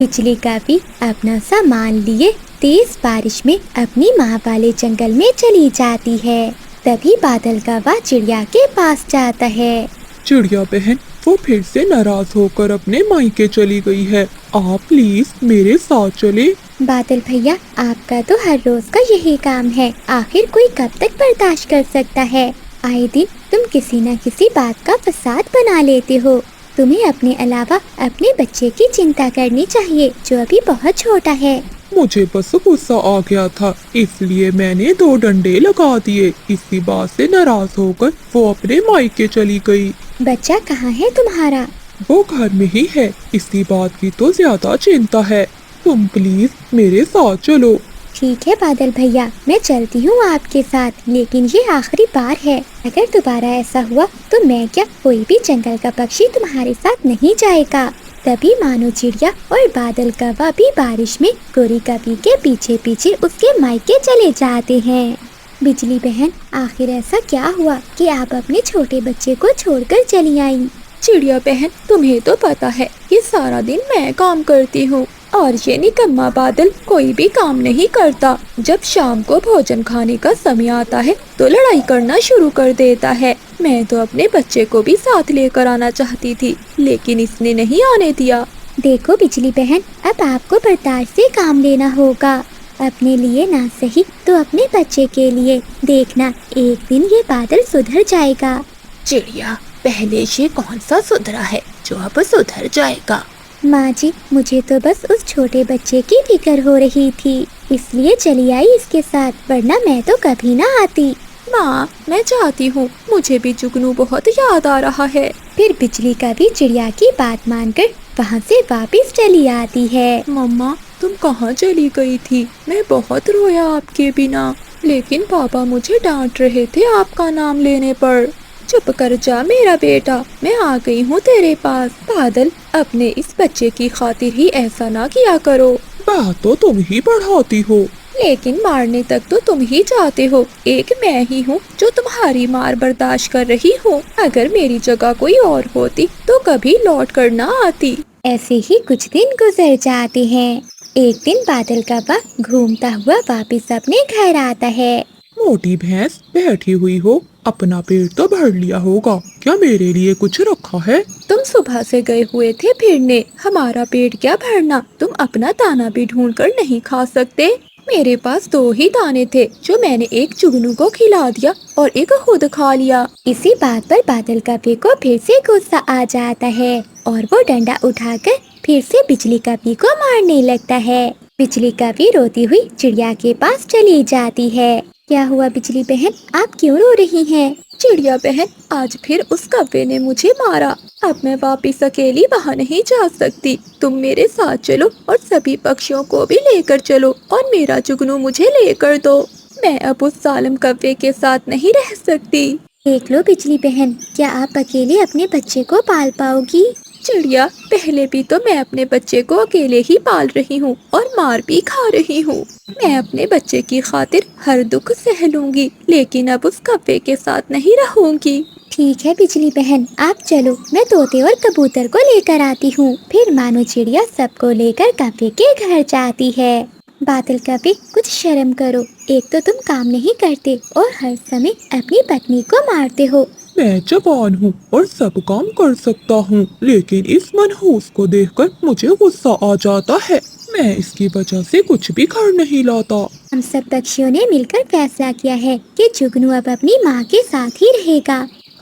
बिजली का भी अपना सामान लिए तेज बारिश में अपनी माँ वाले जंगल में चली जाती है। तभी बादल कौवा चिड़िया के पास जाता है। चिड़िया बहन, वो फिर से नाराज होकर अपने मायके चली गई है। आप प्लीज मेरे साथ चले। बादल भैया, आपका तो हर रोज का यही काम है। आखिर कोई कब तक बर्दाश्त कर सकता है? आए दिन तुम किसी न किसी बात का फसाद बना लेते हो। तुम्हें अपने अलावा अपने बच्चे की चिंता करनी चाहिए, जो अभी बहुत छोटा है। मुझे बस गुस्सा आ गया था, इसलिए मैंने 2 डंडे लगा दिए। इसी बात से नाराज होकर वो अपने मायके चली गई। बच्चा कहाँ है तुम्हारा? वो घर में ही है। इसी बात की तो ज्यादा चिंता है। तुम प्लीज मेरे साथ चलो। ठीक है बादल भैया, मैं चलती हूँ आपके साथ, लेकिन ये आखिरी बार है। अगर दोबारा ऐसा हुआ तो मैं क्या, कोई भी जंगल का पक्षी तुम्हारे साथ नहीं जाएगा। तभी मानो चिड़िया और बादल कौवा भी बारिश में गोरी कभी के पीछे पीछे उसके मायके चले जाते हैं। बिजली बहन, आखिर ऐसा क्या हुआ कि आप अपने छोटे बच्चे को छोड़कर चली आई? चिड़िया बहन, तुम्हें तो पता है कि सारा दिन मैं काम करती हूँ और ये निकम्मा बादल कोई भी काम नहीं करता। जब शाम को भोजन खाने का समय आता है तो लड़ाई करना शुरू कर देता है। मैं तो अपने बच्चे को भी साथ लेकर आना चाहती थी, लेकिन इसने नहीं आने दिया। देखो बिजली बहन, अब आपको बर्दाश्त से काम लेना होगा। अपने लिए ना सही तो अपने बच्चे के लिए। देखना, एक दिन ये बादल सुधर जाएगा। चिड़िया, पहले ये कौन सा सुधरा है जो अब सुधर जाएगा? माँ जी, मुझे तो बस उस छोटे बच्चे की फिक्र हो रही थी, इसलिए चली आई इसके साथ, वरना मैं तो कभी ना आती। माँ, मैं चाहती हूँ, मुझे भी जुगनू बहुत याद आ रहा है। फिर बिजली का भी चिड़िया की बात मानकर वहाँ से वापस चली आती है। मम्मा, तुम कहाँ चली गई थी? मैं बहुत रोया आपके बिना, लेकिन पापा मुझे डांट रहे थे आपका नाम लेने पर। चुप कर जा मेरा बेटा, मैं आ गई हूँ तेरे पास। बादल, अपने इस बच्चे की खातिर ही ऐसा ना किया करो। बात तो तुम ही बढ़ाती हो। लेकिन मारने तक तो तुम ही जाते हो। एक मैं ही हूँ जो तुम्हारी मार बर्दाश्त कर रही हूँ। अगर मेरी जगह कोई और होती तो कभी लौट कर ना आती। ऐसे ही कुछ दिन गुजर जाते हैं। एक दिन बादल कौवा घूमता हुआ वापस अपने घर आता है। मोटी भैंस, बैठी हुई हो, अपना पेट तो भर लिया होगा। क्या मेरे लिए कुछ रखा है? तुम सुबह से गए हुए थे फिरने, हमारा पेट क्या भरना? तुम अपना दाना भी ढूंढ कर नहीं खा सकते? मेरे पास 2 ही दाने थे, जो मैंने एक जुगनू को खिला दिया और एक खुद खा लिया। इसी बात पर बादल कौवे को फिर से गुस्सा आ जाता है और वो डंडा उठाकर फिर से बिजली कौवे को मारने लगता है। बिजली कौवी रोती हुई चिड़िया के पास चली जाती है। क्या हुआ बिजली बहन, आप क्यों रो रही हैं? चिड़िया बहन, आज फिर उस कौवे ने मुझे मारा। अब मैं वापिस अकेली वहाँ नहीं जा सकती। तुम मेरे साथ चलो और सभी पक्षियों को भी लेकर चलो और मेरा जुगनू मुझे लेकर दो। मैं अब उस जालिम कौवे के साथ नहीं रह सकती। देख लो बिजली बहन, क्या आप अकेले अपने बच्चे को पाल पाओगी? चिड़िया, पहले भी तो मैं अपने बच्चे को अकेले ही पाल रही हूँ और मार भी खा रही हूँ। मैं अपने बच्चे की खातिर हर दुख सह लूंगी, लेकिन अब उस कौवे के साथ नहीं रहूंगी। ठीक है बिजली बहन, आप चलो, मैं तोते और कबूतर को लेकर आती हूँ। फिर मानो चिड़िया सबको लेकर कौवे के घर जाती है। बादल कौवे, कुछ शर्म करो। एक तो तुम काम नहीं करते और हर समय अपनी पत्नी को मारते हो। मैं जवान हूँ और सब काम कर सकता हूँ, लेकिन इस मनहूस को देखकर मुझे गुस्सा आ जाता है। मैं इसकी वजह से कुछ भी घर नहीं लाता। हम सब पक्षियों ने मिलकर फैसला किया है कि जुगनू अब अपनी माँ के साथ ही रहेगा।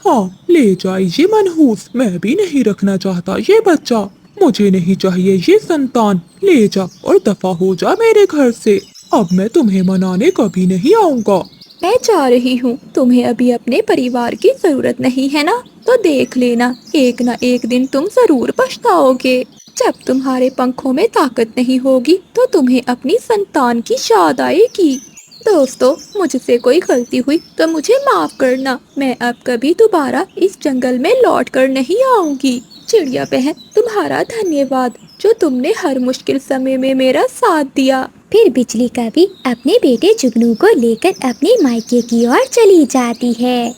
हाँ, ले जाइए मनहूस, मैं भी नहीं रखना चाहता ये बच्चा। मुझे नहीं चाहिए ये संतान। ले जा और दफा हो जा मेरे घर से। अब मैं तुम्हें मनाने कभी नहीं आऊँगा। मैं जा रही हूँ, तुम्हें अभी अपने परिवार की जरूरत नहीं है ना? तो देख लेना, एक ना एक दिन तुम जरूर पछताओगे। जब तुम्हारे पंखों में ताकत नहीं होगी तो तुम्हें अपनी संतान की याद आएगी। दोस्तों, मुझसे कोई गलती हुई तो मुझे माफ करना। मैं अब कभी दोबारा इस जंगल में लौट कर नहीं आऊंगी। चिड़िया बहन, तुम्हारा धन्यवाद, जो तुमने हर मुश्किल समय में मेरा साथ दिया। फिर बिजली कौवी अपने बेटे जुगनू को लेकर अपने मायके की ओर चली जाती है।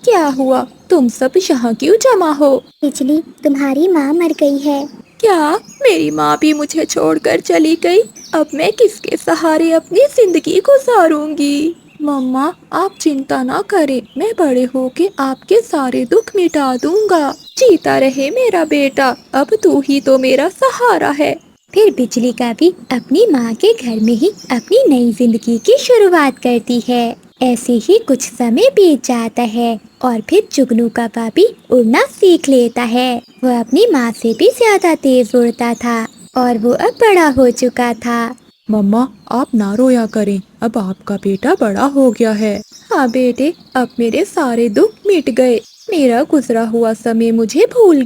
क्या हुआ? तुम सब यहाँ क्यों जमा हो? बिजली, तुम्हारी माँ मर गई है। क्या मेरी माँ भी मुझे छोड़कर चली गई? अब मैं किसके सहारे अपनी जिंदगी गुजारूंगी? मम्मा, आप चिंता ना करें, मैं बड़े होके आपके सारे दुख मिटा दूंगा। जीता रहे मेरा बेटा, अब तू ही तो मेरा सहारा है। फिर बिजली का भी अपनी माँ के घर में ही अपनी नई जिंदगी की शुरुआत करती है। ऐसे ही कुछ समय बीत जाता है और फिर जुगनू का भी उड़ना सीख लेता है। वो अपनी माँ से भी ज्यादा तेज उड़ता था और वो अब बड़ा हो चुका था। मम्मा, आप ना रोया करें, अब आपका बेटा बड़ा हो गया है। हाँ बेटे, अब मेरे सारे दुख मिट गए, मेरा गुजरा हुआ समय मुझे भूल